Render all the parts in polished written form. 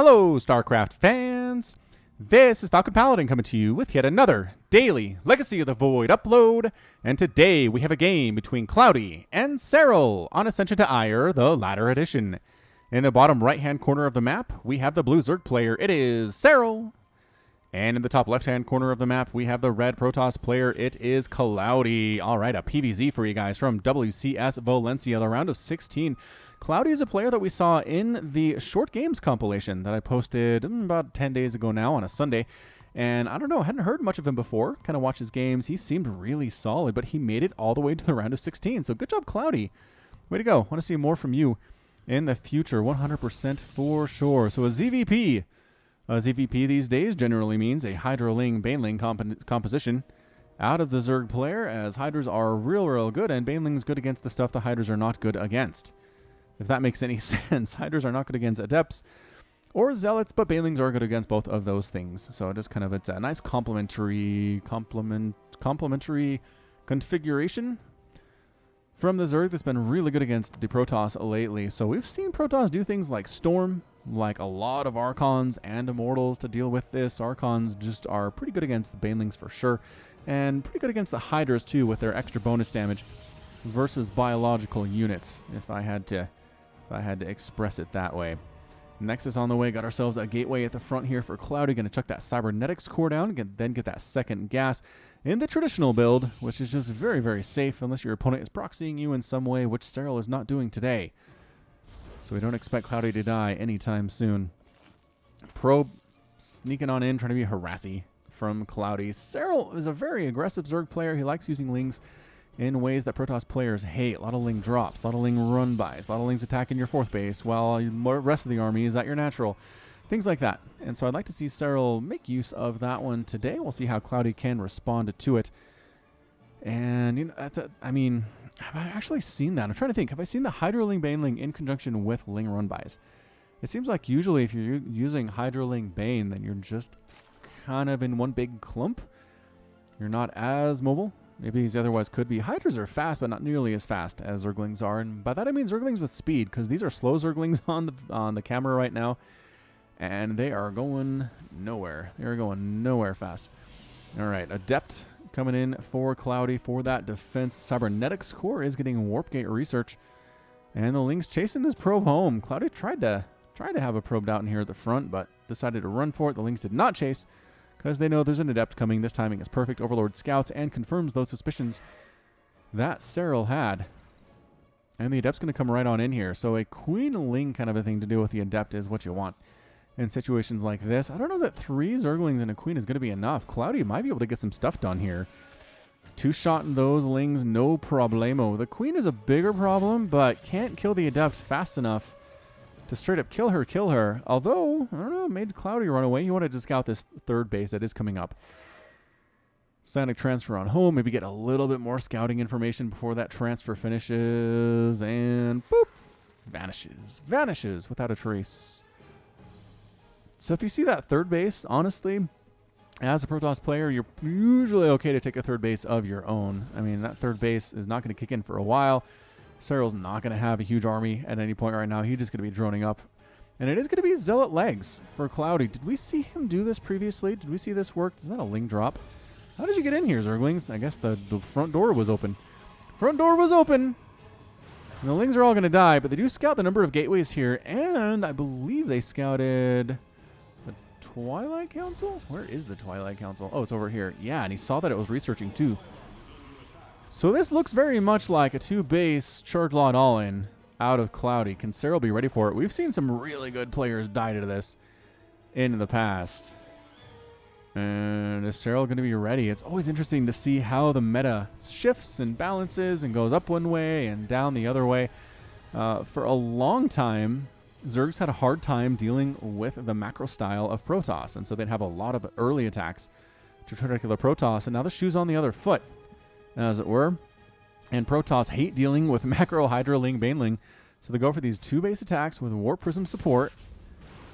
Hello, StarCraft fans! This is Falcon Paladin coming to you with yet another daily Legacy of the Void upload, and today we have a game between Cloudy and Serral on Ascension to Ire, the latter edition. In the bottom right-hand corner of the map, we have the blue Zerg player. It is Serral. And in the top left-hand corner of the map, we have the red Protoss player. It is Cloudy. All right, a PVZ for you guys from WCS Valencia, the round of 16. Cloudy is a player that we saw in the short games compilation that I posted about 10 days ago now on a Sunday. And I don't know, hadn't heard much of him before. Kind of watched his games. He seemed really solid, but he made it all the way to the round of 16. So good job, Cloudy. Way to go. Want to see more from you in the future, 100% for sure. So a ZVP. A ZVP these days generally means a Hydra-Ling Baneling composition out of the Zerg player, as Hydras are real good, and Baneling's good against the stuff the Hydras are not good against. If that makes any sense. Hydras are not good against Adepts or Zealots, but Banelings are good against both of those things. So it is kind of, it's a nice complementary configuration from the Zerg that's been really good against the Protoss lately. So we've seen Protoss do things like Storm, like a lot of Archons and Immortals to deal with this. Archons just are pretty good against the Banelings for sure, and pretty good against the Hydras too with their extra bonus damage versus biological units, if I had to express it that way. Nexus on the way. Got ourselves a gateway at the front here for Cloudy. Going to chuck that Cybernetics core down, then get that second gas in the traditional build, which is just very safe unless your opponent is proxying you in some way, which Serral is not doing today. So we don't expect Cloudy to die anytime soon. Probe sneaking on in, trying to be harassy from Cloudy. Serral is a very aggressive Zerg player. He likes using Lings in ways that Protoss players hate. A lot of Ling drops, a lot of Ling run-bys, a lot of Lings attacking your fourth base while the rest of the army is at your natural. Things like that. And so I'd like to see Serral make use of that one today. We'll see how Cloudy can respond to it. And, you know, I mean, have I actually seen that? I'm trying to think. Have I seen the Hydra-Ling Baneling in conjunction with Ling run-bys? It seems like usually if you're using Hydra-Ling Bane, then you're just kind of in one big clump. You're not as mobile. Maybe these otherwise could be. Hydras are fast, but not nearly as fast as Zerglings are. And by that I mean Zerglings with speed, because these are slow Zerglings on the camera right now. And they are going nowhere. They are going nowhere fast. All right, Adept coming in for Cloudy for that defense. Cybernetics core is getting Warp Gate research. And the Ling's chasing this probe home. Cloudy tried to have a probe out in here at the front, but decided to run for it. The Lings did not chase, because they know there's an Adept coming. This timing is perfect. Overlord scouts and confirms those suspicions that Serral had. And the Adept's going to come right on in here. So a Queen Ling kind of a thing to do with the Adept is what you want in situations like this. I don't know that 3 Zerglings and a Queen is going to be enough. Cloudy might be able to get some stuff done here. 2-shotting those Lings, no problemo. The Queen is a bigger problem, but can't kill the Adept fast enough to straight up kill her. Although, I don't know, made Cloudy run away. He wanted to scout this third base that is coming up. Sonic transfer on home. Maybe get a little bit more scouting information before that transfer finishes. And boop. Vanishes without a trace. So if you see that third base, honestly, as a Protoss player, you're usually okay to take a third base of your own. I mean, that third base is not going to kick in for a while. Serral's not going to have a huge army at any point right now. He's just going to be droning up. And it is going to be Zealot legs for Cloudy. Did we see him do this previously? Did we see this work? Is that a Ling drop? How did you get in here, Zerglings? I guess the front door was open. Front door was open! And the Lings are all going to die, but they do scout the number of gateways here. And I believe they scouted the Twilight Council? Where is the Twilight Council? Oh, it's over here. Yeah, and he saw that it was researching too. So this looks very much like a 2-base charge lot all-in out of Cloudy. Can Serral be ready for it? We've seen some really good players die to this in the past. And is Serral going to be ready? It's always interesting to see how the meta shifts and balances and goes up one way and down the other way. For a long time, Zergs had a hard time dealing with the macro style of Protoss. And so they'd have a lot of early attacks to try to kill the Protoss. And now the shoe's on the other foot, as it were. And Protoss hate dealing with macro Hydra-Ling Baneling, so they go for these 2-base attacks with Warp Prism support,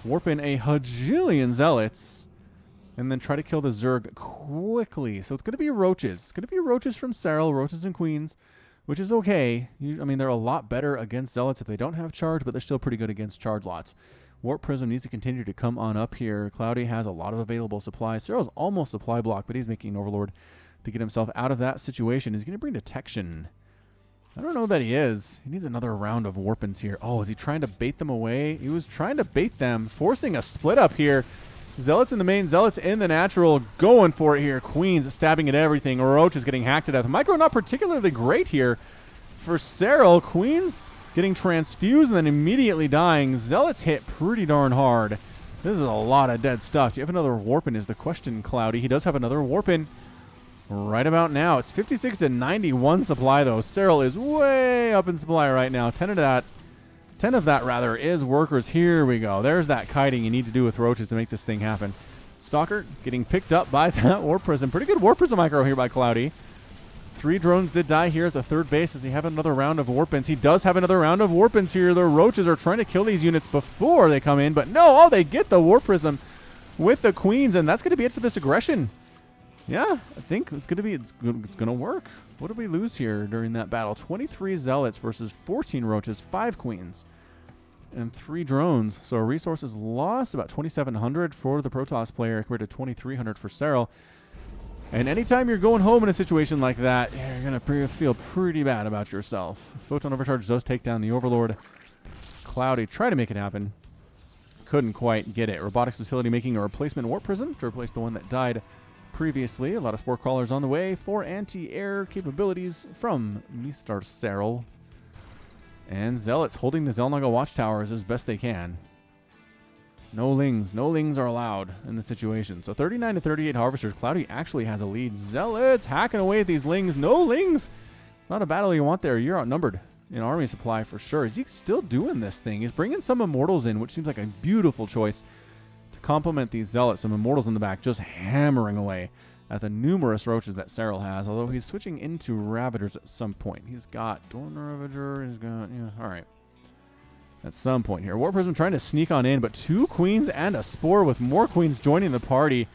warp in a hajillion Zealots, and then try to kill the Zerg quickly. So it's going to be Roaches. It's going to be Roaches from Serral, Roaches and Queens, which is okay. I mean, they're a lot better against Zealots if they don't have charge, but they're still pretty good against charge lots. Warp Prism needs to continue to come on up here. Cloudy has a lot of available supplies. Serral's almost supply block, but he's making an Overlord to get himself out of that situation. He's going to bring Detection. I don't know that he is. He needs another round of Warpins here. Oh, is he trying to bait them away? He was trying to bait them, forcing a split up here. Zealots in the main, Zealots in the natural, going for it here. Queens stabbing at everything. Roach is getting hacked to death. Micro not particularly great here for Serral. Queens getting transfused and then immediately dying. Zealots hit pretty darn hard. This is a lot of dead stuff. Do you have another Warpin is the question, Cloudy. He does have another Warpin right about now. It's 56 to 91 supply, though. Serral is way up in supply right now. 10 of that rather is workers. Here we go. There's that kiting you need to do with roaches to make this thing happen. Stalker getting picked up by that Warp Prism. Pretty good Warp Prism micro here by Cloudy. 3 drones did die here at the third base. Does he have another round of Warpins? He does have another round of Warpins here. The roaches are trying to kill these units before they come in, but no, oh, they get the Warp Prism with the Queens, and that's going to be it for this aggression. Yeah, I think it's going to work. What did we lose here during that battle? 23 Zealots versus 14 Roaches, 5 Queens, and 3 drones. So resources lost about 2,700 for the Protoss player compared to 2,300 for Serral. And anytime you're going home in a situation like that, you're going to feel pretty bad about yourself. Photon Overcharge does take down the Overlord. Cloudy tried to make it happen. Couldn't quite get it. Robotics Facility making a replacement Warp Prism to replace the one that died previously. A lot of Spore Crawlers on the way for anti-air capabilities from Mr. Serral. And Zealots holding the Zelnaga Watchtowers as best they can. No lings are allowed in this situation. So 39 to 38 Harvesters. Cloudy actually has a lead. Zealots hacking away at these lings. No lings. Not a battle you want there. You're outnumbered in army supply for sure. Is he still doing this thing? He's bringing some Immortals in, which seems like a beautiful choice to complement these Zealots. Some Immortals in the back just hammering away at the numerous roaches that Serral has, although he's switching into Ravagers at some point. He's got Dorn Ravager. He's got, yeah, all right. At some point here. Warp Prism trying to sneak on in, but 2 Queens and a Spore with more Queens joining the party.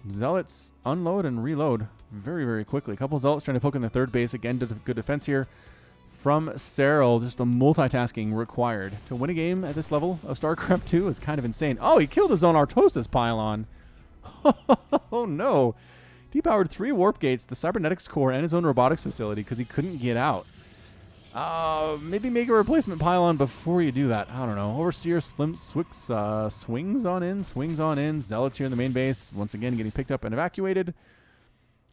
Zealots unload and reload very, very quickly. A couple Zealots trying to poke in the third base. Again, good defense here from Serral. Just the multitasking required to win a game at this level of StarCraft 2 is kind of insane. Oh, he killed his own Artosis pylon. Oh, no. Depowered 3 warp gates, the Cybernetics core, and his own robotics facility because he couldn't get out. Maybe make a replacement pylon before you do that. I don't know. Overseer swings on in. Zealots here in the main base. Once again, getting picked up and evacuated.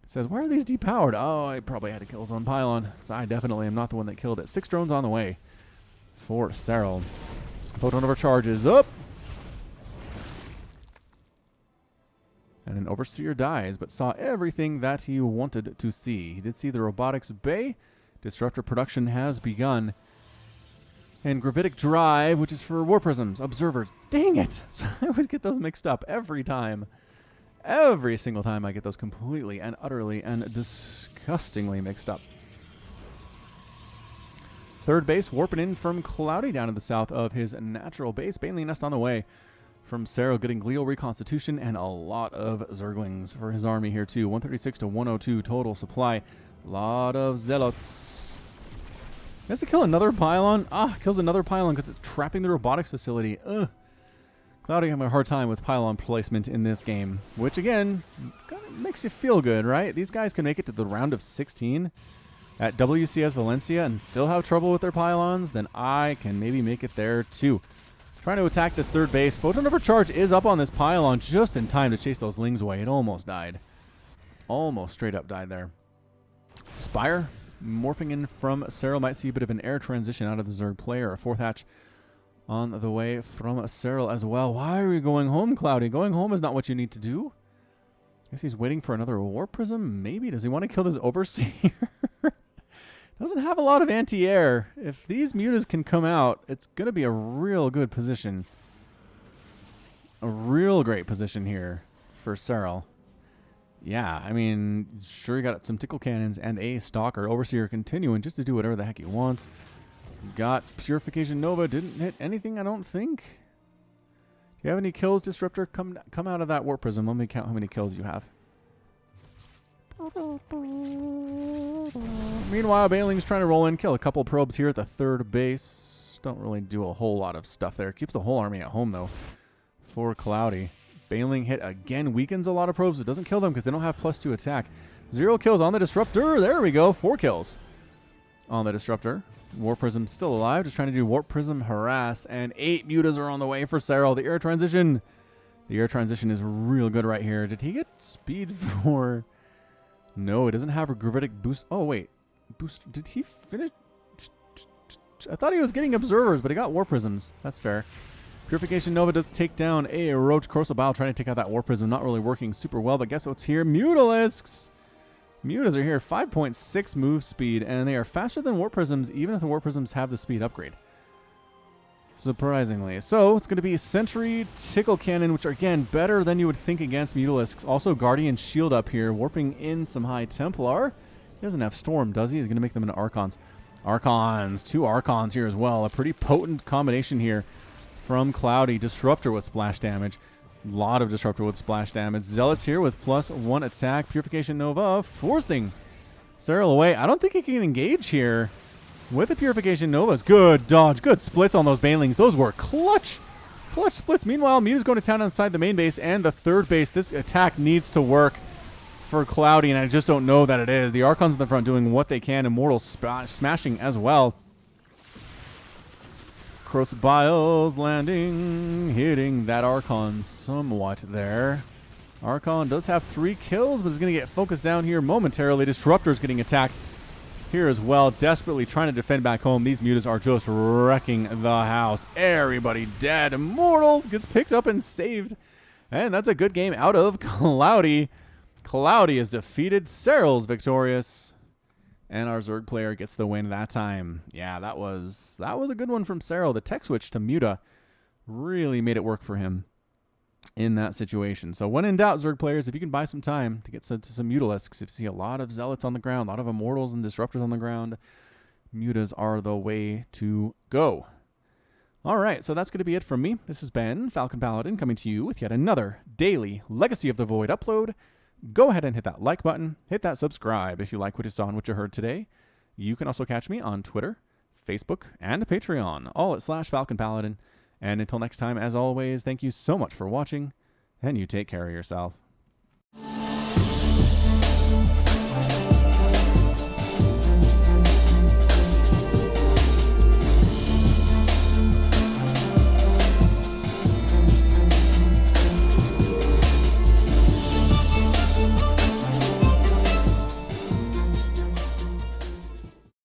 Says, why are these depowered? Oh, I probably had to kill his own pylon. So I definitely am not the one that killed it. 6 drones on the way for Serral. Photon Overcharge is up. And an Overseer dies, but saw everything that he wanted to see. He did see the robotics bay. Disruptor production has begun. And Gravitic Drive, which is for Warp Prisms, Observers. Dang it! So I always get those mixed up every time. Every single time I get those completely and utterly and disgustingly mixed up. Third base, warping in from Cloudy down to the south of his natural base. Baneling Nest on the way from Serral, getting Glial Reconstitution and a lot of Zerglings for his army here too. 136 to 102 total supply. A lot of Zealots. He has to kill another pylon. Kills another pylon because it's trapping the robotics facility. Ugh. Cloudy having a hard time with pylon placement in this game, which again kind of makes you feel good, right? These guys can make it to the round of 16 at WCS Valencia and still have trouble with their pylons. Then I can maybe make it there too. Trying to attack this third base. Photon Overcharge is up on this pylon just in time to chase those lings away. It almost died. Almost straight up died there. Spire morphing in from Serral. Might see a bit of an air transition out of the Zerg player. A 4th hatch on the way from Serral as well. Why are you going home, Cloudy? Going home is not what you need to do. Guess he's waiting for another Warp Prism. Maybe. Does he want to kill this Overseer? Doesn't have a lot of anti-air. If these mutas can come out, it's going to be a real good position. A real great position here for Serral. Yeah, I mean, sure, you got some Tickle Cannons and a Stalker. Overseer continuing just to do whatever the heck he wants. Got Purification Nova. Didn't hit anything, I don't think. Do you have any kills, Disruptor? Come out of that Warp Prism. Let me count how many kills you have. Meanwhile, Baneling's trying to roll in, kill a couple probes here at the third base. Don't really do a whole lot of stuff there. Keeps the whole army at home, though, for Cloudy. Bailing hit again weakens a lot of probes. It doesn't kill them because they don't have +2 attack. 0 kills on the Disruptor. There we go. 4 kills on the Disruptor. Warp Prism still alive. Just trying to do Warp Prism harass. And 8 mutas are on the way for Serral. The air transition. The air transition is real good right here. Did he get speed for... No, it doesn't have a gravitic boost. Oh, wait. Boost. Did he finish? I thought he was getting observers, but he got Warp Prisms. That's fair. Purification Nova does take down a Roach Corrosive Bile, trying to take out that Warp Prism. Not really working super well, but guess what's here? Mutalisks! Mutas are here. 5.6 move speed, and they are faster than Warp Prisms, even if the Warp Prisms have the speed upgrade. Surprisingly. So, it's going to be Sentry, Tickle Cannon, which are, again, better than you would think against Mutalisks. Also, Guardian Shield up here, warping in some High Templar. He doesn't have Storm, does he? He's going to make them into Archons. Archons. 2 Archons here as well. A pretty potent combination here from Cloudy. Disruptor with splash damage. A lot of Disruptor with splash damage. Zealots here with +1 attack. Purification Nova forcing Serral away. I don't think he can engage here with the Purification Novas. Good dodge. Good splits on those Banelings. Those were clutch. Clutch splits. Meanwhile, Muta's going to town inside the main base and the third base. This attack needs to work for Cloudy, and I just don't know that it is. The Archons in the front doing what they can. Immortal smashing as well. Corrosive Biles landing, hitting that Archon somewhat there. Archon does have 3 kills, but is going to get focused down here momentarily. Disruptor's getting attacked here as well, desperately trying to defend back home. These mutas are just wrecking the house. Everybody dead. Immortal gets picked up and saved. And that's a good game out of Cloudy. Cloudy is defeated. Serral's victorious. And our Zerg player gets the win that time. Yeah, that was a good one from Serral. The tech switch to Muta really made it work for him in that situation. So when in doubt, Zerg players, if you can buy some time to get to some Mutalisks, if you see a lot of Zealots on the ground, a lot of Immortals and Disruptors on the ground, Mutas are the way to go. All right, so that's going to be it from me. This has been Falcon Paladin coming to you with yet another daily Legacy of the Void upload. Go ahead and hit that like button. Hit that subscribe if you like what you saw and what you heard today. You can also catch me on Twitter, Facebook, and Patreon, all at /Falcon Paladin. And until next time, as always, thank you so much for watching, and you take care of yourself.